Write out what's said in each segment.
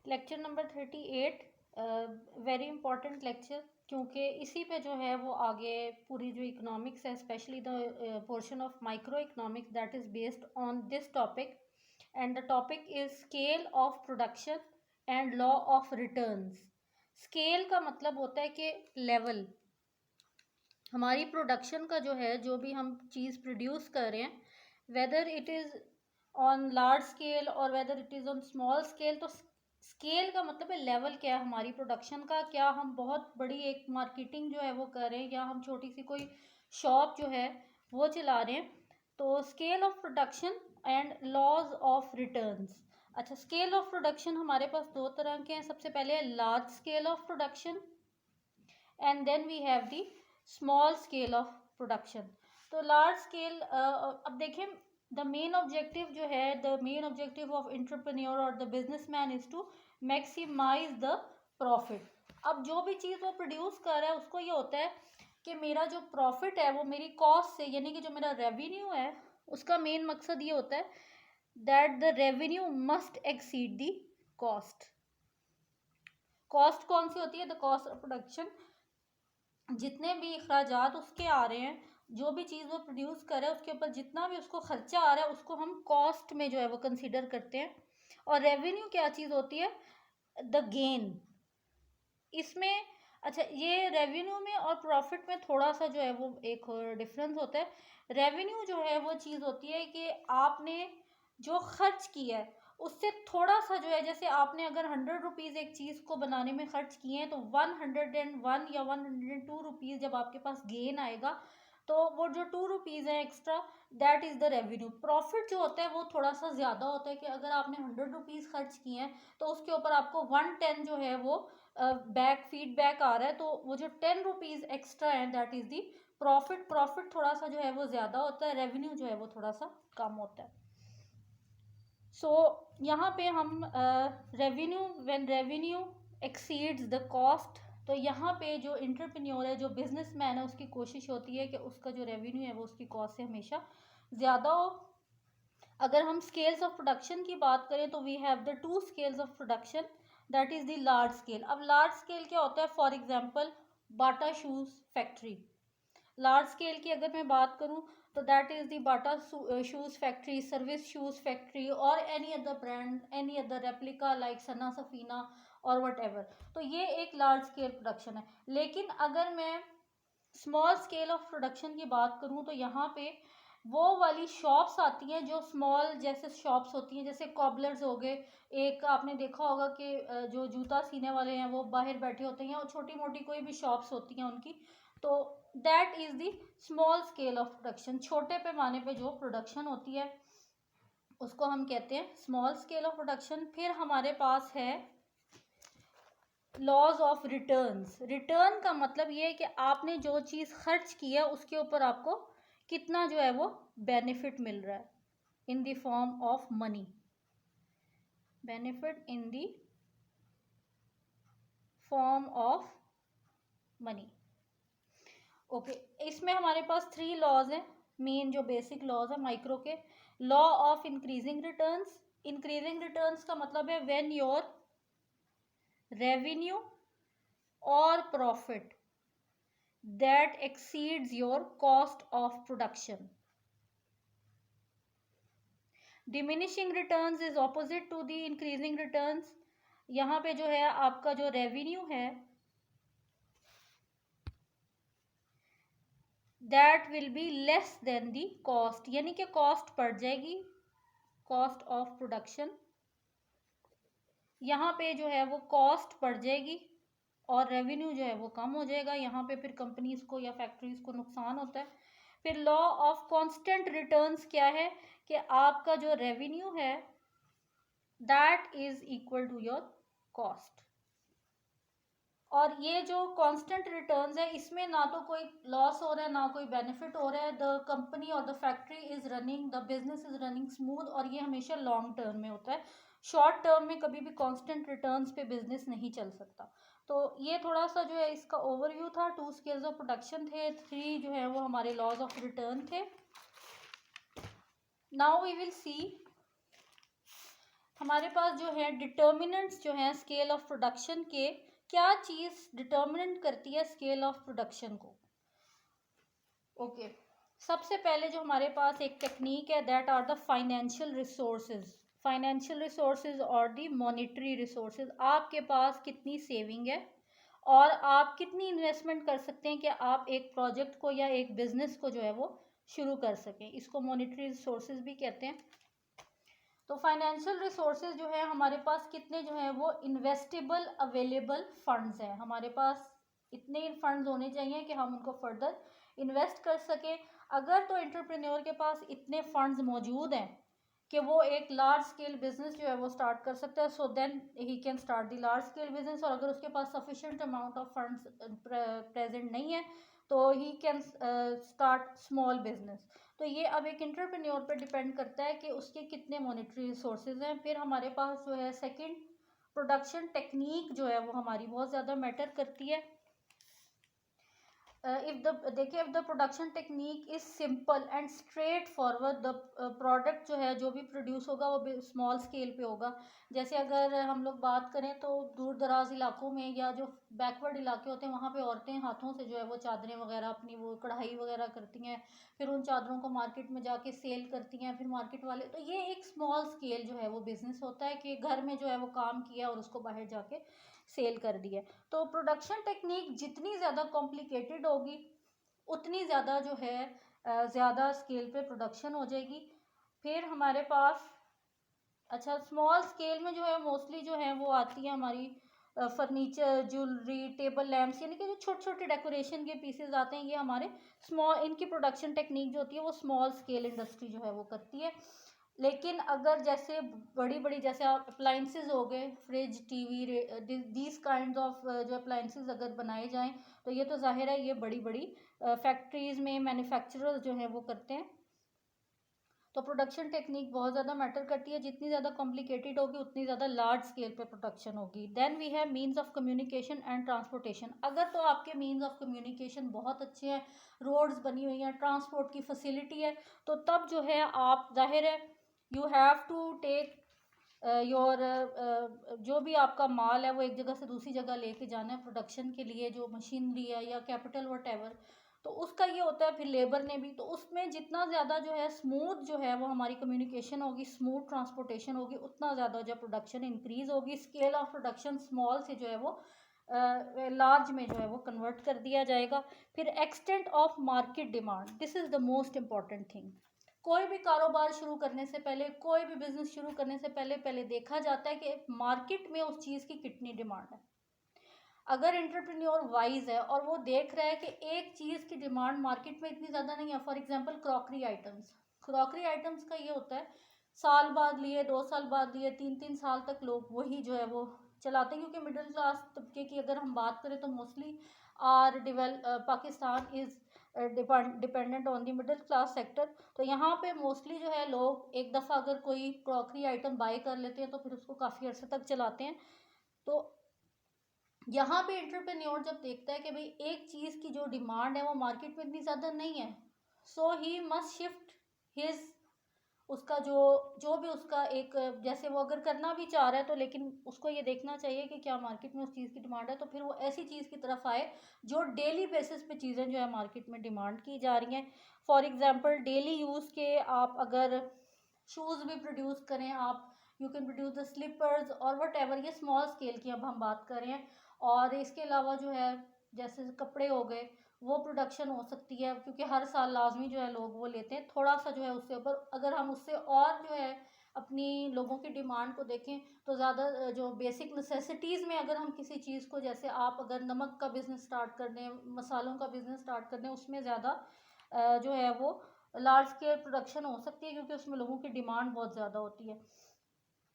Lecture number 38, very important lecture, क्योंकि इसी पे जो है वो आगे पूरी जो इकोनॉमिक्स है, specially the portion of micro economics that is based on this topic, and the topic is scale of production and law of returns. Scale का मतलब होता है कि लेवल, हमारी प्रोडक्शन का जो है, जो भी हम चीज़ प्रोड्यूस कर रहे हैं, whether it is on large scale और whether it is on small scale, तो स्केल का मतलब है लेवल क्या है हमारी प्रोडक्शन का। क्या हम बहुत बड़ी एक मार्केटिंग जो है वो कर रहे हैं, या हम छोटी सी कोई शॉप जो है वो चला रहे हैं। तो scale of production and laws of returns. अच्छा, स्केल ऑफ प्रोडक्शन हमारे पास दो तरह के हैं। सबसे पहले large scale of production and then we have the small scale of production. तो लार्ज स्केल, अब देखें, द मेन ऑब्जेक्टिव जो है, the main objective of entrepreneur और the businessman is to maximise the profit. अब जो भी चीज़ वो प्रोड्यूस कर रहा है उसको ये होता है कि मेरा जो प्रॉफिट है वो मेरी कॉस्ट से, यानी कि जो मेरा रेवेन्यू है उसका मेन मकसद ये होता है that the revenue must exceed the cost. Cost कौन सी होती है? The cost of production. जितने भी अखराजात उसके आ रहे हैं, जो भी चीज़ वो प्रोड्यूस कर रहा है उसके ऊपर जितना भी उसको खर्चा आ रहा है उसको हम कॉस्ट में जो है वो कंसीडर करते हैं। और रेवेन्यू क्या चीज़ होती है? The gain. इसमें अच्छा, ये रेवेन्यू में और प्रॉफिट में थोड़ा सा जो है वो एक डिफरेंस होता है। रेवेन्यू जो है वो चीज़ होती है कि आपने जो खर्च किया है उससे थोड़ा सा जो है, जैसे आपने अगर 100 रुपीज़ एक चीज़ को बनाने में खर्च किए हैं, तो 101 या 102 रुपीज़ जब आपके पास गेन आएगा, तो वो जो 2 रुपीज़ है extra, that is the revenue. Profit जो होता है वो थोड़ा सा ज़्यादा होता है कि अगर आपने 100 रुपीज़ खर्च किए हैं तो उसके ऊपर आपको 110 जो है वो बैक फीडबैक आ रहा है, तो वो जो 10 रुपीज़ एक्स्ट्रा है that is the profit. Profit थोड़ा सा जो है वो ज़्यादा होता है, रेवेन्यू जो है वो थोड़ा सा कम होता है। सो यहाँ पे हम revenue, when revenue exceeds the cost, तो यहाँ पे जो एंटरप्रेन्योर है, जो बिजनेसमैन है, उसकी कोशिश होती है कि उसका जो रेवेन्यू है वो उसकी कॉस्ट से हमेशा ज़्यादा हो। अगर हम स्केल्स ऑफ प्रोडक्शन की बात करें तो we have the 2 scales of production, that is the large scale. अब लार्ज स्केल क्या होता है? For example Bata shoes factory. Large scale की अगर मैं बात करूं तो that is the Bata shoes factory, service shoes factory, और any other brand, any other replica like Sana Safinaz और वट एवर। तो ये एक लार्ज स्केल प्रोडक्शन है। लेकिन अगर मैं स्मॉल स्केल ऑफ प्रोडक्शन की बात करूं तो यहाँ पे वो वाली शॉप्स आती हैं जो स्मॉल जैसे शॉप्स होती हैं, जैसे कॉबलर्स हो गए। एक आपने देखा होगा कि जो जूता सीने वाले हैं वो बाहर बैठे होते हैं, और छोटी मोटी कोई भी शॉप्स होती हैं उनकी। तो that is the small scale of production. छोटे पैमाने पे जो प्रोडक्शन होती है उसको हम कहते हैं स्मॉल स्केल ऑफ प्रोडक्शन। फिर हमारे पास है लॉज ऑफ रिटर्न्स। रिटर्न का मतलब ये है कि आपने जो चीज़ खर्च की है उसके ऊपर आपको कितना जो है वो बेनिफिट मिल रहा है in the form of money. Benefit in the form of money. Okay, इसमें हमारे पास 3 लॉज हैं, मेन जो बेसिक लॉज है माइक्रो के। Law of increasing returns. Increasing returns का मतलब है व्हेन योर रेवेन्यू और profit that exceeds your cost of production. Diminishing returns is opposite to the increasing returns. यहाँ पे जो है आपका जो रेवेन्यू है that will be less than the cost, यानी कि कॉस्ट बढ़ जाएगी, कॉस्ट ऑफ प्रोडक्शन। यहाँ पे जो है वो कॉस्ट बढ़ जाएगी और रेवेन्यू जो है वो कम हो जाएगा। यहाँ पे फिर कंपनीज को या फैक्ट्रीज को नुकसान होता है। फिर लॉ ऑफ कांस्टेंट रिटर्न्स क्या है कि आपका जो रेवेन्यू है that is equal to your cost. और ये जो कांस्टेंट रिटर्न्स है इसमें ना तो कोई लॉस हो रहा है ना कोई बेनिफिट हो रहा है। द कंपनी और the factory is running, the business is running smooth, और ये हमेशा लॉन्ग टर्म में होता है। शॉर्ट टर्म में कभी भी कांस्टेंट रिटर्न्स पे बिजनेस नहीं चल सकता। तो ये थोड़ा सा जो है इसका ओवरव्यू था। 2 स्केल्स ऑफ प्रोडक्शन थे, 3 जो है वो हमारे लॉज ऑफ रिटर्न थे। नाउ वी विल सी हमारे पास जो है डिटर्मिनेंट्स जो हैं स्केल ऑफ प्रोडक्शन के, क्या चीज़ डिटर्मिनेंट करती है स्केल ऑफ प्रोडक्शन को? ओके सबसे पहले जो हमारे पास एक टेक्निक है, that are the financial resources. Financial resources और दी मॉनेटरी रिसोर्सेज। आपके पास कितनी सेविंग है और आप कितनी इन्वेस्टमेंट कर सकते हैं कि आप एक प्रोजेक्ट को या एक बिजनेस को जो है वो शुरू कर सकें। इसको मॉनेटरी रिसोर्सेज भी कहते हैं। तो फाइनेंशियल रिसोर्सेज जो है हमारे पास कितने जो है वो इन्वेस्टेबल अवेलेबल फंड्स हैं। हमारे पास इतने फंड्स होने चाहिए कि हम उनको फर्दर इन्वेस्ट कर सकें। अगर तो एंटरप्रेन्योर के पास इतने फंड्स मौजूद हैं कि वो एक लार्ज स्केल बिजनेस जो है वो स्टार्ट कर सकता है, so then he can start the large scale business. और अगर उसके पास sufficient amount of funds present नहीं है तो he can start small business. तो ये अब एक एंटरप्रेन्योर पर डिपेंड करता है कि उसके कितने मॉनेटरी रिसोर्सेज हैं। फिर हमारे पास जो है सेकंड, प्रोडक्शन टेक्निक जो है वो हमारी बहुत ज़्यादा मैटर करती है। If the production technique is simple and straight forward, the product जो है जो भी प्रोड्यूस होगा वो स्मॉल स्केल पे होगा। जैसे अगर हम लोग बात करें तो दूर दराज इलाकों में या जो बैकवर्ड इलाके होते हैं वहाँ पे औरतें हाथों से जो है वो चादरें वगैरह अपनी वो कढ़ाई वगैरह करती हैं, फिर उन चादरों को मार्केट में जाके सेल करती हैं, फिर मार्केट वाले, तो ये एक स्मॉल स्केल जो है वो बिजनेस होता है कि घर में जो है वो काम किया और उसको बाहर जाके सेल कर दिया। तो प्रोडक्शन टेक्निक जितनी ज़्यादा कॉम्प्लिकेटेड होगी उतनी ज़्यादा जो है ज़्यादा स्केल पे प्रोडक्शन हो जाएगी। फिर हमारे पास अच्छा स्मॉल स्केल में जो है मोस्टली जो है वो आती है हमारी फर्नीचर, ज्वेलरी, टेबल लैम्प्स, यानी कि जो छोटे छोटे डेकोरेशन के पीसेज आते हैं, ये हमारे स्मॉल, इनकी प्रोडक्शन टेक्निक जो होती है वो स्मॉल स्केल इंडस्ट्री जो है वो करती है। लेकिन अगर जैसे बड़ी बड़ी जैसे आप अप्लाइंसेस हो गए, fridge, TV, these kind of जो अप्लाइंसेस अगर बनाए जाएं तो ये तो जाहिर है ये बड़ी बड़ी फैक्ट्रीज में मैन्युफैक्चरर्स जो है वो करते हैं। तो प्रोडक्शन टेक्निक बहुत ज़्यादा मैटर करती है। जितनी ज़्यादा कॉम्प्लिकेटेड होगी उतनी ज़्यादा लार्ज स्केल पे प्रोडक्शन होगी। Then we have means of communication and transportation. अगर तो आपके मीन्स ऑफ कम्युनिकेशन बहुत अच्छे हैं, रोड्स बनी हुई हैं, ट्रांसपोर्ट की फैसिलिटी है, तो तब जो है आप जाहिर है you have to take your जो भी आपका माल है वो एक जगह से दूसरी जगह लेके जाना है प्रोडक्शन के लिए, जो मशीनरी है या कैपिटल वट, तो उसका ये होता है। फिर लेबर ने भी, तो उसमें जितना ज़्यादा जो है स्मूथ जो है वो हमारी कम्युनिकेशन होगी, स्मूथ ट्रांसपोर्टेशन होगी, उतना ज़्यादा जो प्रोडक्शन इंक्रीज होगी। स्केल ऑफ प्रोडक्शन स्मॉल से जो है वो लार्ज में जो है वो कन्वर्ट कर दिया जाएगा। फिर extent of market demand, this is the most important thing. कोई भी कारोबार शुरू करने से पहले, कोई भी बिजनेस शुरू करने से पहले पहले देखा जाता है कि मार्केट में उस चीज़ की कितनी डिमांड है। अगर एंटरप्रेन्योर वाइज है और वो देख रहा है कि एक चीज़ की डिमांड मार्केट में इतनी ज़्यादा नहीं है, for example crockery items, crockery items का ये होता है साल बाद लिए, 2 साल बाद लिए, 3-3 साल तक लोग वही जो है वो चलाते हैं, क्योंकि मिडिल क्लास तबके की अगर हम बात करें तो mostly our Pakistan is dependent on the middle class sector. तो यहाँ पे मोस्टली जो है लोग एक दफ़ा अगर कोई क्रॉकरी आइटम बाय कर लेते हैं तो फिर उसको काफ़ी अर्से तक चलाते हैं। तो यहाँ पे एंटरप्रेन्योर जब देखता है कि भाई एक चीज़ की जो डिमांड है वो मार्केट में इतनी ज़्यादा नहीं है, सो ही मस्ट शिफ्ट हिज, उसका जो जो भी उसका एक, जैसे वो अगर करना भी चाह रहा है तो लेकिन उसको ये देखना चाहिए कि क्या मार्केट में उस चीज़ की डिमांड है, तो फिर वो ऐसी चीज़ की तरफ आए जो डेली बेसिस पे चीज़ें जो है मार्केट में डिमांड की जा रही हैं। फॉर एग्जांपल डेली यूज़ के आप अगर शूज़ भी प्रोड्यूस करें, आप you can produce the sleepers और वट एवर, ये स्मॉल स्केल की अब हम बात कर रहे हैं। और इसके अलावा जो है जैसे कपड़े हो गए, वो प्रोडक्शन हो सकती है, क्योंकि हर साल लाजमी जो है लोग वो लेते हैं, थोड़ा सा जो है उससे ऊपर अगर हम उससे और जो है अपनी लोगों की डिमांड को देखें तो ज़्यादा जो बेसिक नेसेसिटीज़ में अगर हम किसी चीज़ को, जैसे आप अगर नमक का बिज़नेस स्टार्ट कर दें, मसालों का बिज़नेस स्टार्ट कर दें, उसमें ज़्यादा जो है वो लार्ज स्केल प्रोडक्शन हो सकती है, क्योंकि उसमें लोगों की डिमांड बहुत ज़्यादा होती है।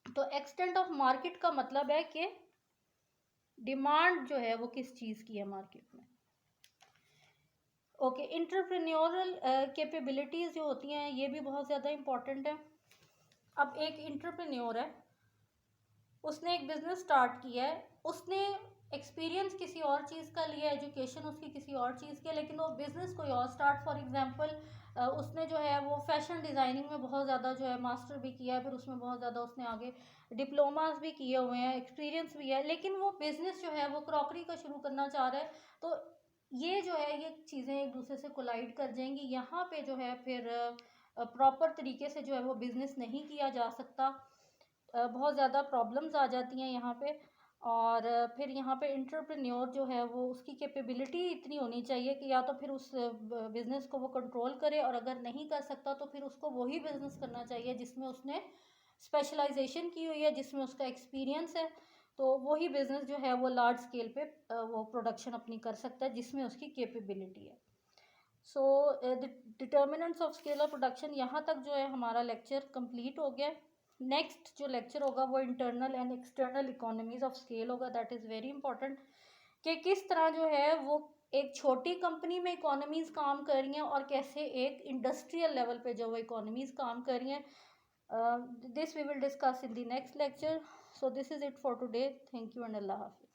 तो एक्सटेंट ऑफ मार्केट का मतलब है कि डिमांड जो है वो किस चीज़ की है मार्केट में। ओके, इंटरप्रेन्योरल कैपेबिलिटीज़ जो होती हैं ये भी बहुत ज़्यादा इम्पॉर्टेंट है। अब एक इंटरप्रेन्योर है, उसने एक बिज़नेस स्टार्ट किया है, उसने एक्सपीरियंस किसी और चीज़ का लिया, एजुकेशन उसकी किसी और चीज़ की, लेकिन वो बिज़नेस कोई और स्टार्ट, फॉर एग्जांपल उसने जो है वो फैशन डिज़ाइनिंग में बहुत ज़्यादा जो है मास्टर भी किया है, फिर उसमें बहुत ज़्यादा उसने आगे डिप्लोमास भी किए हुए हैं, एक्सपीरियंस भी है, लेकिन वो बिज़नेस जो है वो क्रॉकरी का शुरू करना चाह रहा है। तो ये जो है ये चीज़ें एक दूसरे से कोलाइड कर जाएंगी, यहाँ पे जो है फिर प्रॉपर तरीके से जो है वो बिज़नेस नहीं किया जा सकता, बहुत ज़्यादा प्रॉब्लम्स आ जाती हैं यहाँ पे। और फिर यहाँ पे इंटरप्रेन्योर जो है वो उसकी कैपेबिलिटी इतनी होनी चाहिए कि या तो फिर उस बिज़नेस को वो कंट्रोल करे, और अगर नहीं कर सकता तो फिर उसको वही बिज़नेस करना चाहिए जिसमें उसने स्पेशलाइजेशन की हुई है, जिसमें उसका एक्सपीरियंस है। तो वही बिज़नेस जो है वो लार्ज स्केल पे वो प्रोडक्शन अपनी कर सकता है जिसमें उसकी कैपेबिलिटी है। So the determinants of scale of production, यहाँ तक जो है हमारा लेक्चर कंप्लीट हो गया। नेक्स्ट जो लेक्चर होगा वो internal and external economies of scale होगा, दैट इज़ वेरी इंपॉर्टेंट, कि किस तरह जो है वो एक छोटी कंपनी में इकोनॉमीज काम कर रही हैं और कैसे एक इंडस्ट्रियल लेवल पे जो वो इकोनॉमीज काम कर रही हैं। This we will discuss in the next lecture. So this is it for today, thank you and अल्लाह हाफिज़।